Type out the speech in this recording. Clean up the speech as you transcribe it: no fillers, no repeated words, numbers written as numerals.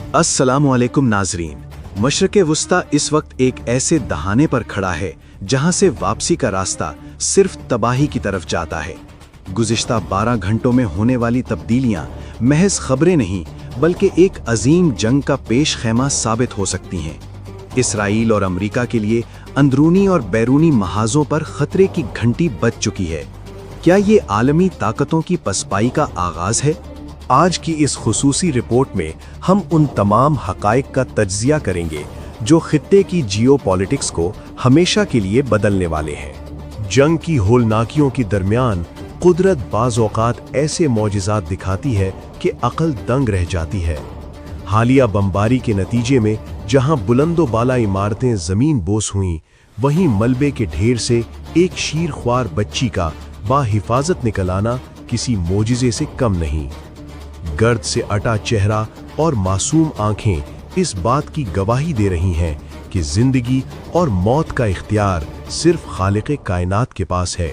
अस्सलामुअलैकुम नाजरीन। मशरक़े वुस्ता इस वक्त एक ऐसे दहाने पर खड़ा है जहां से वापसी का रास्ता सिर्फ तबाही की तरफ जाता है। गुज़िश्ता 12 घंटों में होने वाली तब्दीलियां महज खबरें नहीं बल्कि एक अजीम जंग का पेश खैमा साबित हो सकती हैं। इसराइल और अमेरिका के लिए अंदरूनी और बैरूनी महाजों पर खतरे की घंटी बज चुकी है। क्या ये आलमी ताकतों की पसपाई का आगाज है? आज की इस खुसूसी रिपोर्ट में हम उन तमाम हक़ाइक़ का तज्ज़िया करेंगे जो खित्ते की जियोपॉलिटिक्स को हमेशा के लिए बदलने वाले हैं। जंग की होलनाकियों के दरमियान कुदरत बाज़ औक़ात ऐसे मौजिज़ात दिखाती है कि अक़ल दंग रह जाती है। हालिया बमबारी के नतीजे में जहां बुलंदो बाला इमारतें ज़मीन बोस हुईं, वहीं मलबे के ढेर से एक शीरख्वार बच्ची का बाहिफाजत निकल आना किसी मोजिज़े से कम नहीं। गर्द से अटा चेहरा और मासूम आंखें इस बात की गवाही दे रही हैं कि जिंदगी और मौत का इख्तियार सिर्फ खालिक़े कायनात के पास है।